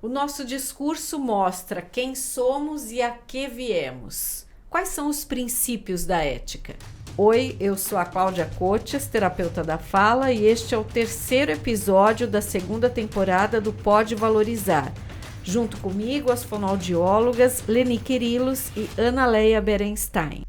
O nosso discurso mostra quem somos e a que viemos. Quais são os princípios da ética? Oi, eu sou a Cláudia Cotes, terapeuta da fala, e este é o terceiro episódio da segunda temporada do Pode Valorizar. Junto comigo, as fonoaudiólogas Leni Quirilos e Ana Leia Berenstein.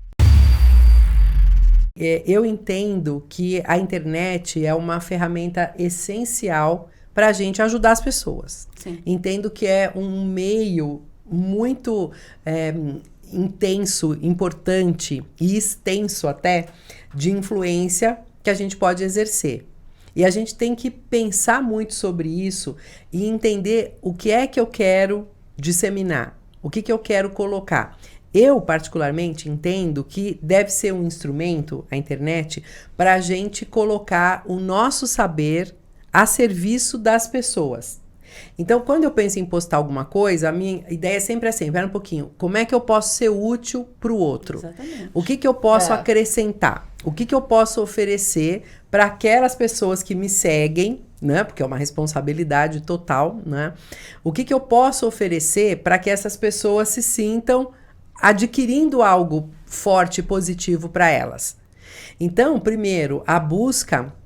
Eu entendo que a internet é uma ferramenta essencial para a gente ajudar as pessoas. Sim. Entendo que é um meio muito intenso, importante e extenso até de influência que a gente pode exercer. E a gente tem que pensar muito sobre isso e entender o que é que eu quero disseminar, o que eu quero colocar. Eu, particularmente, entendo que deve ser um instrumento, a internet, para a gente colocar o nosso saber a serviço das pessoas. Então, quando eu penso em postar alguma coisa, a minha ideia é sempre assim, espera um pouquinho, como é que eu posso ser útil para o outro? Exatamente. O que eu posso acrescentar? O que eu posso oferecer para aquelas pessoas que me seguem, né? Porque é uma responsabilidade total, né? O que eu posso oferecer para que essas pessoas se sintam adquirindo algo forte e positivo para elas? Então, primeiro, a busca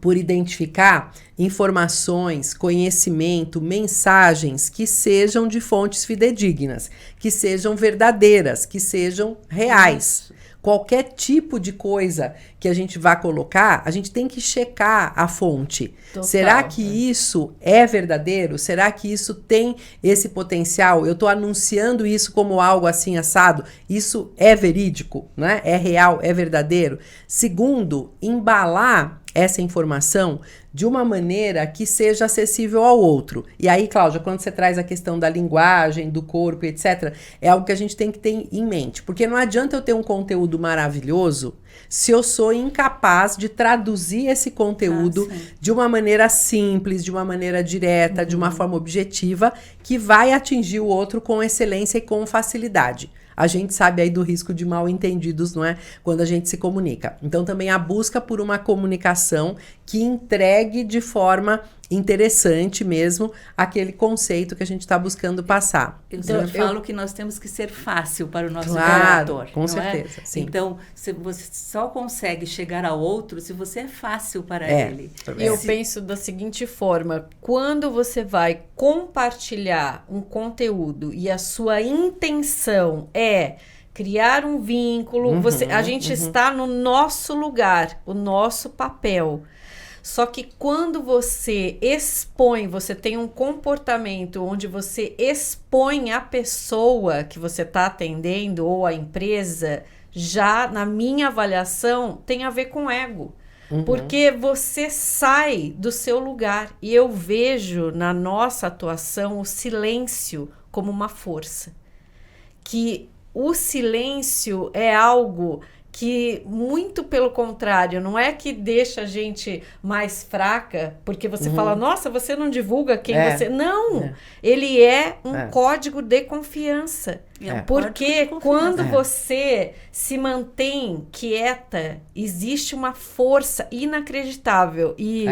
por identificar informações, conhecimento, mensagens que sejam de fontes fidedignas, que sejam verdadeiras, que sejam reais. Qualquer tipo de coisa que a gente vá colocar, a gente tem que checar a fonte. Total. Será que isso é verdadeiro? Será que isso tem esse potencial? Eu estou anunciando isso como algo assim assado? Isso é verídico, né? É real, é verdadeiro? Segundo, embalar essa informação de uma maneira que seja acessível ao outro. E aí, Cláudia, quando você traz a questão da linguagem, do corpo, etc., é algo que a gente tem que ter em mente. Porque não adianta eu ter um conteúdo maravilhoso se eu sou incapaz de traduzir esse conteúdo de uma maneira simples, de uma maneira direta, de uma forma objetiva, que vai atingir o outro com excelência e com facilidade. A gente sabe aí do risco de mal entendidos, não é? Quando a gente se comunica. Então, também a busca por uma comunicação que entregue de forma interessante mesmo aquele conceito que a gente está buscando passar. Eu falo que nós temos que ser fácil para o nosso leitor. Com não certeza, é? Sim. Então, você só consegue chegar ao outro se você é fácil para ele. Eu penso da seguinte forma, quando você vai compartilhar um conteúdo e a sua intenção é criar um vínculo, a gente está no nosso lugar, o nosso papel. Só que quando você expõe, você tem um comportamento onde você expõe a pessoa que você está atendendo ou a empresa, já na minha avaliação tem a ver com ego. Porque você sai do seu lugar. E eu vejo na nossa atuação o silêncio como uma força. Que o silêncio é algo que, muito pelo contrário, não é que deixa a gente mais fraca, porque você fala, nossa, você não divulga quem você... Não! Ele é um código de confiança. Porque quando você se mantém quieta, existe uma força inacreditável. E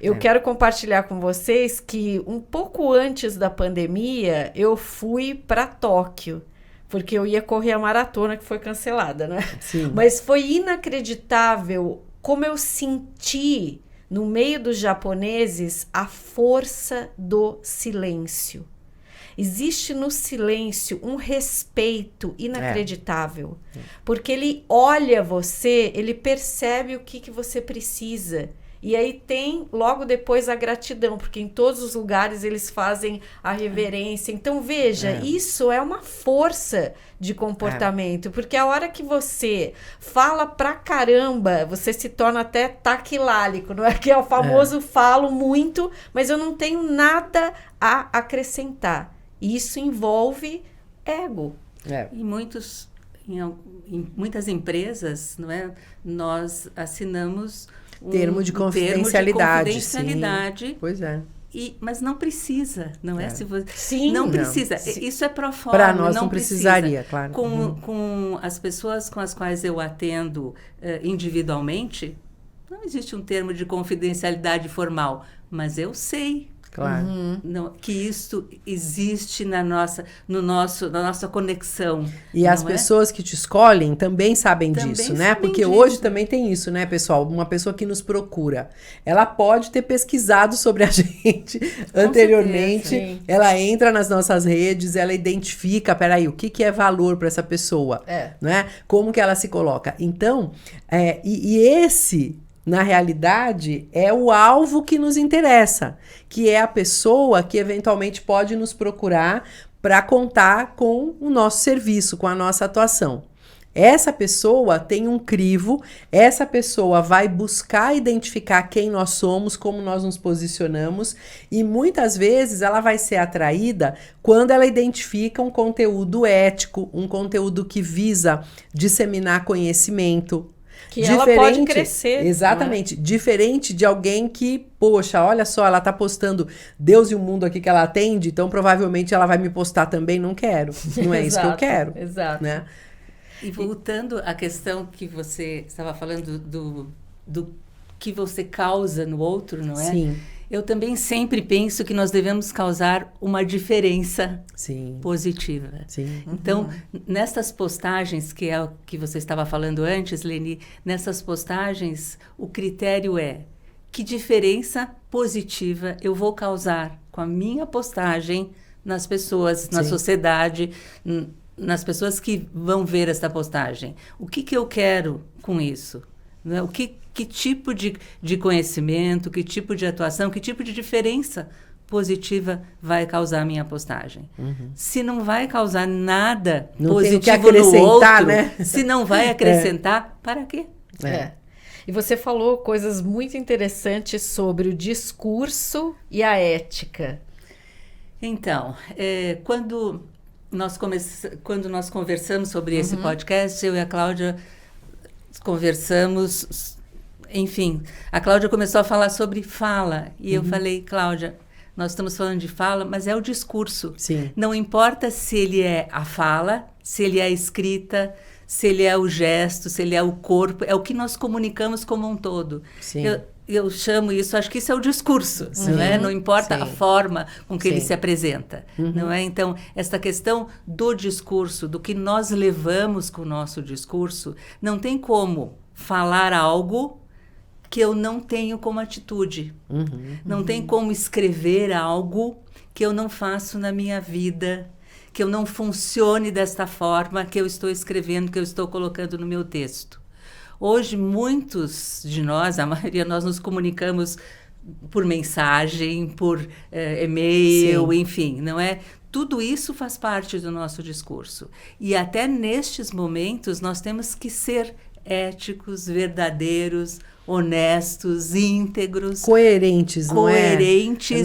eu quero compartilhar com vocês que um pouco antes da pandemia, eu fui para Tóquio. Porque eu ia correr a maratona que foi cancelada, né? Sim. Mas foi inacreditável como eu senti, no meio dos japoneses, a força do silêncio. Existe no silêncio um respeito inacreditável. Porque ele olha você, ele percebe o que você precisa. E aí tem, logo depois, a gratidão, porque em todos os lugares eles fazem a reverência. Então, veja, isso é uma força de comportamento, porque a hora que você fala pra caramba, você se torna até taquilálico, não é? Que é o famoso falo muito, mas eu não tenho nada a acrescentar. Isso envolve ego. Em muitas empresas, não é? Nós assinamos termo de confidencialidade. Sim. Pois é. Mas não precisa, não é? Sim, não precisa. Isso é pro forma. Para nós não precisaria, claro. Com as pessoas com as quais eu atendo individualmente, não existe um termo de confidencialidade formal, mas eu sei Claro. Não, que isso existe na nossa conexão. E as não é? pessoas que te escolhem também sabem Também disso, né? sabem Porque disso. hoje também tem isso, né, pessoal? Uma pessoa que nos procura, ela pode ter pesquisado sobre a gente anteriormente. certeza, sim. Ela entra nas nossas redes, ela identifica, peraí, o que é valor para essa pessoa, né? Como que ela se coloca? Então, esse, na realidade, é o alvo que nos interessa, que é a pessoa que eventualmente pode nos procurar para contar com o nosso serviço, com a nossa atuação. Essa pessoa tem um crivo, essa pessoa vai buscar identificar quem nós somos, como nós nos posicionamos, e muitas vezes ela vai ser atraída quando ela identifica um conteúdo ético, um conteúdo que visa disseminar conhecimento. Que ela pode crescer. Exatamente. Diferente de alguém que, poxa, olha só, ela tá postando Deus e o mundo aqui que ela atende, então provavelmente ela vai me postar também, não quero. Não é isso que eu quero. Exato. Né? E voltando à questão que você estava falando do que você causa no outro, não é? Sim. Eu também sempre penso que nós devemos causar uma diferença positiva. Sim. Então, nessas postagens, que é o que você estava falando antes, Leni, nessas postagens, o critério é que diferença positiva eu vou causar com a minha postagem nas pessoas, na sociedade, nas pessoas que vão ver essa postagem. O que eu quero com isso? Né? Que tipo de conhecimento, que tipo de atuação, que tipo de diferença positiva vai causar a minha postagem? Se não vai causar nada não positivo no outro, né? se não vai acrescentar, para quê? E você falou coisas muito interessantes sobre o discurso e a ética. Então, quando nós conversamos sobre esse podcast, eu e a Cláudia conversamos, enfim, a Cláudia começou a falar sobre fala, e eu falei, Cláudia, nós estamos falando de fala, mas é o discurso. Sim. Não importa se ele é a fala, se ele é a escrita, se ele é o gesto, se ele é o corpo, é o que nós comunicamos como um todo. Sim. Eu chamo isso, acho que isso é o discurso, não é? Não importa a forma com que ele se apresenta, não é? Então, essa questão do discurso, do que nós levamos com o nosso discurso, não tem como falar algo que eu não tenho como atitude. Não tem como escrever algo que eu não faço na minha vida, que eu não funcione desta forma que eu estou escrevendo, que eu estou colocando no meu texto. Hoje, muitos de nós, a maioria, nós nos comunicamos por mensagem, por e-mail, enfim, não é? Tudo isso faz parte do nosso discurso. E até nestes momentos, nós temos que ser éticos, verdadeiros, honestos, íntegros. Coerentes, não é? Coerentes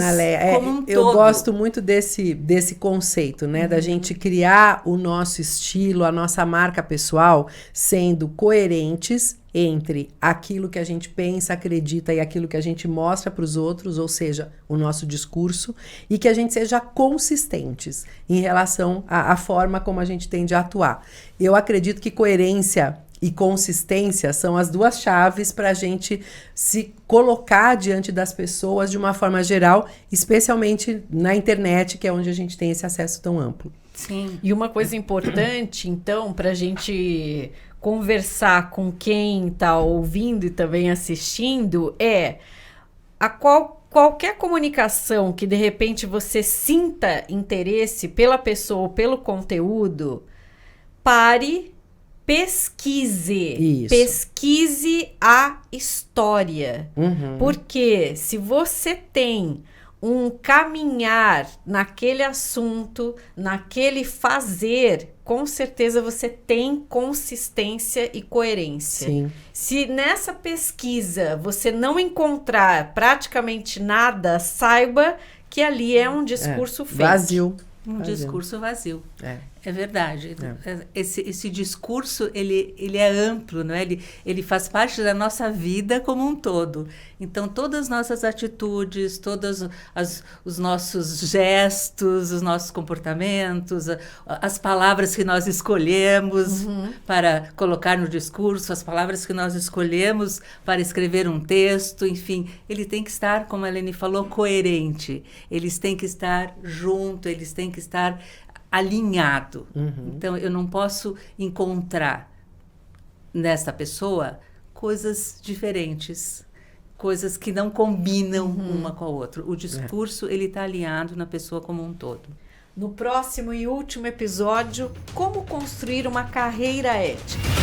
como um todo. Eu gosto muito desse conceito, né? Da gente criar o nosso estilo, a nossa marca pessoal, sendo coerentes entre aquilo que a gente pensa, acredita e aquilo que a gente mostra para os outros, ou seja, o nosso discurso, e que a gente seja consistentes em relação à forma como a gente tem de atuar. Eu acredito que coerência e consistência são as duas chaves para a gente se colocar diante das pessoas de uma forma geral, especialmente na internet, que é onde a gente tem esse acesso tão amplo. Sim. E uma coisa importante, então, para a gente conversar com quem está ouvindo e também assistindo, é qualquer comunicação que, de repente, você sinta interesse pela pessoa ou pelo conteúdo, pare. Pesquise a história. Porque se você tem um caminhar naquele assunto, naquele fazer, com certeza você tem consistência e coerência. Sim. Se nessa pesquisa você não encontrar praticamente nada, saiba que ali é um discurso fake. Vazio. Discurso vazio. É verdade. Esse discurso, ele é amplo, não é? Ele faz parte da nossa vida como um todo. Então, todas as nossas atitudes, todos os nossos gestos, os nossos comportamentos, as palavras que nós escolhemos para colocar no discurso, as palavras que nós escolhemos para escrever um texto, enfim, ele tem que estar, como a Eleni falou, coerente. Eles têm que estar junto, eles têm que estar alinhado. Então, eu não posso encontrar nesta pessoa coisas diferentes, coisas que não combinam uma com a outra. O discurso, ele está alinhado na pessoa como um todo. No próximo e último episódio, como construir uma carreira ética.